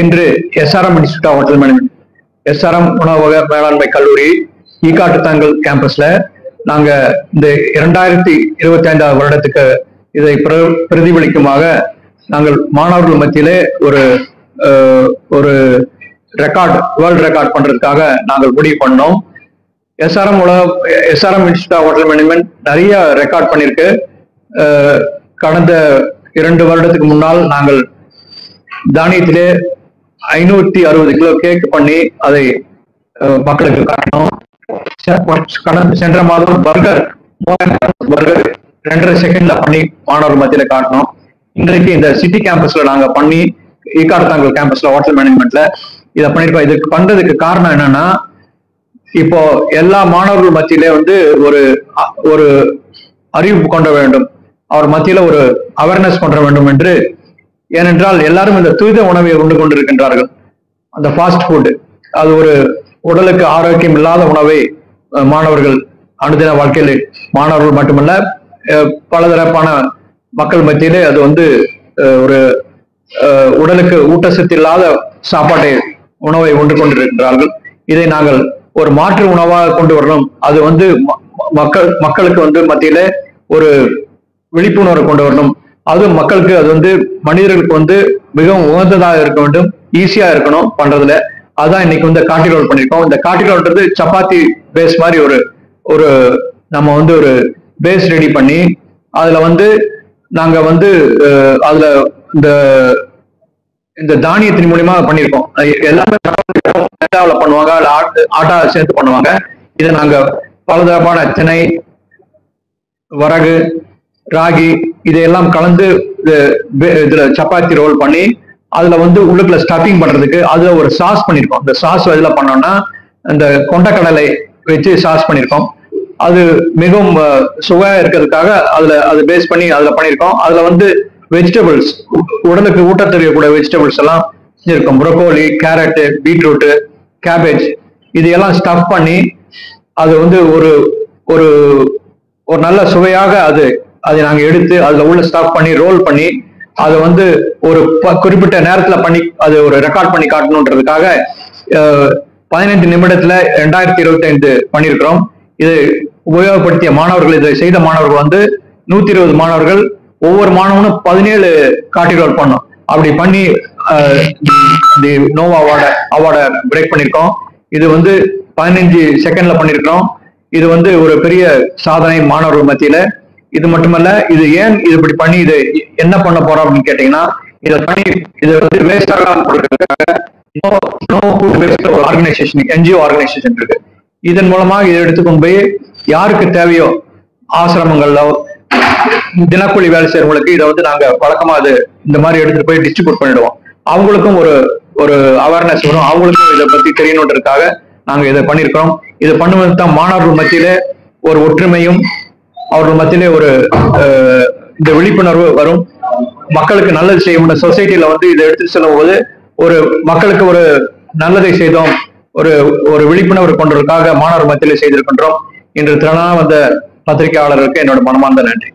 இன்று SRM institute of hotel management, SRM உணவக மேலாண்மை கல்லூரி ஈகாட்டுத்தாங்கல் கேம்பஸ்ல நாங்க இந்த 2025 வருடத்துக்கு இதை பிரதிபலிக்குமாக நாங்கள் மாணவர்கள் மத்தியிலே ஒரு வேர்ல்ட் ரெக்கார்ட் பண்றதுக்காக நாங்கள் முடிவு பண்ணோம். SRM institute of hotel management நிறைய ரெக்கார்ட் பண்ணிருக்கு. கடந்த 2 வருடத்துக்கு முன்னால் நாங்கள் தானியத்திலே 560 கிலோ கேக் பண்ணி அதை மக்களுக்கு காட்டினோம். சென்ற மாதம் பர்கர் 2.5 செகண்ட்ல பண்ணி மாணவர்கள் மத்தியில காட்டினோம். இன்றைக்கு இந்த சிட்டி கேம்பஸ்ல நாங்க பண்ணி ஈகாட்டுத்தாங்கல் கேம்பஸ்ல ஹோட்டல் மேனேஜ்மெண்ட்ல இதை பண்ணிருக்கோம். இதுக்கு பண்றதுக்கு காரணம் என்னன்னா, இப்போ எல்லா மாணவர்கள் மத்தியிலே ஒரு அறிவிப்பு கொண்டு வேண்டும், அவர் மத்தியில ஒரு அவேர்னஸ் கொண்டு வேண்டும் என்று. ஏனென்றால் எல்லாரும் இந்த துரித உணவை உண்டு கொண்டிருக்கின்றார்கள். அந்த ஃபாஸ்ட் ஃபுட் அது ஒரு உடலுக்கு ஆரோக்கியம் இல்லாத உணவை மாணவர்கள் அனுதின வாழ்க்கையில் மாணவர்கள் மட்டுமல்ல பலதரப்பான மக்கள் மத்தியிலே அது ஒரு உடலுக்கு ஊட்டச்சத்து இல்லாத உணவை உண்டு கொண்டிருக்கிறார்கள். இதை நாங்கள் ஒரு மாற்று உணவாக கொண்டு வரணும். அது மக்களுக்கு மத்தியில ஒரு விழிப்புணர்வு கொண்டு வரணும். அதுவும் மக்களுக்கு அது மனிதர்களுக்கு மிகவும் உகந்ததாக இருக்க வேண்டும், ஈஸியா இருக்கணும் பண்றதுல. அதான் இன்னைக்கு காட்டி ரோல் பண்ணிருக்கோம். இந்த காட்டி ரோல்ன்றது சப்பாத்தி பேஸ் மாதிரி ஒரு நம்ம ஒரு பேஸ் ரெடி பண்ணி அதுல நாங்க அதுல இந்த தானியத்தின் மூலியமா பண்ணிருக்கோம். எல்லாமே பண்ணுவாங்க, ஆட்டா சேர்த்து பண்ணுவாங்க. இதை நாங்க பலதரப்பான திணை, வரகு, ராகி இதையெல்லாம் கலந்து இதுல சப்பாத்தி ரோல் பண்ணி அதுல உள்ளுக்குள்ள ஸ்டஃபிங் பண்றதுக்கு அதுல ஒரு சாஸ் பண்ணிருக்கோம். இந்த சாஸ் இதுல பண்ணோம்னா இந்த கொண்டக்கடலை வச்சு சாஸ் பண்ணிருக்கோம். அது மிகவும் சுவையா இருக்கிறதுக்காக அது பேஸ் பண்ணி அதுல பண்ணிருக்கோம். அதுல வெஜிடபிள்ஸ், உடலுக்கு ஊட்டத்தெரியக்கூடிய வெஜிடபிள்ஸ் எல்லாம் இருக்கும். ப்ரோக்கோலி, கேரட், பீட்ரூட், கேபேஜ் இதையெல்லாம் ஸ்டஃப் பண்ணி அது ஒரு நல்ல சுவையாக அதை நாங்க எடுத்து அதுல உள்ள ஸ்டஃப் பண்ணி ரோல் பண்ணி அதை ஒரு குறிப்பிட்ட நேரத்துல பண்ணி அது ஒரு ரெக்கார்ட் பண்ணி காட்டணுன்றதுக்காக 15 நிமிடத்துல 2025 பண்ணியிருக்கிறோம். இது உபயோகப்படுத்திய மாணவர்கள், இதை செய்த மாணவர்கள் 120 மாணவர்கள், ஒவ்வொரு மாணவனும் 17 காட்டி ரோல் பண்ணோம். அப்படி பண்ணி தி நோவா அவார்டை பிரேக் பண்ணிருக்கோம். இது 15 செகண்ட்ல பண்ணிருக்கிறோம். இது ஒரு பெரிய சாதனை மாணவர்கள் மத்தியில. இது மட்டுமல்ல, இது ஏன் இது இப்படி பண்ணி இது என்ன பண்ண போறோம் அப்படின்னு கேட்டீங்கன்னா, இதை பண்ணி இது வேஸ்ட் ஆகாம ஆர்கனைசேஷன், NGO ஆர்கனைசேஷன் இருக்கு. இதன் மூலமாக இதை எடுத்துக்கொண்டு போய் யாருக்கு தேவையோ ஆசிரமங்கள்ல தினக்கூலி வேலை செய்யறவங்களுக்கு இதை நாங்க வழக்கமா இந்த மாதிரி எடுத்துட்டு போய் டிஸ்ட்ரிபியூட் பண்ணிடுவோம். அவங்களுக்கும் ஒரு அவேர்னஸ் வரும், அவங்களுக்கும் இதை பத்தி தெரியணுன்றதுக்காக நாங்க இதை பண்ணிருக்கிறோம். இதை பண்ணுவது தான் மாணவர்கள் மத்தியிலே ஒரு ஒற்றுமையும் அவர்கள் மத்தியிலே இந்த விழிப்புணர்வு வரும். மக்களுக்கு நல்லது செய்யும். சொசைட்டில இதை எடுத்து செல்லும் போது மக்களுக்கு ஒரு நல்லதை செய்தோம், ஒரு விழிப்புணர்வு கொண்டதற்காக மாணவர் மத்தியிலே செய்திருக்கின்றோம். இன்று திறனாக வந்த பத்திரிகையாளருக்கு என்னோட மனமார்ந்த நன்றி.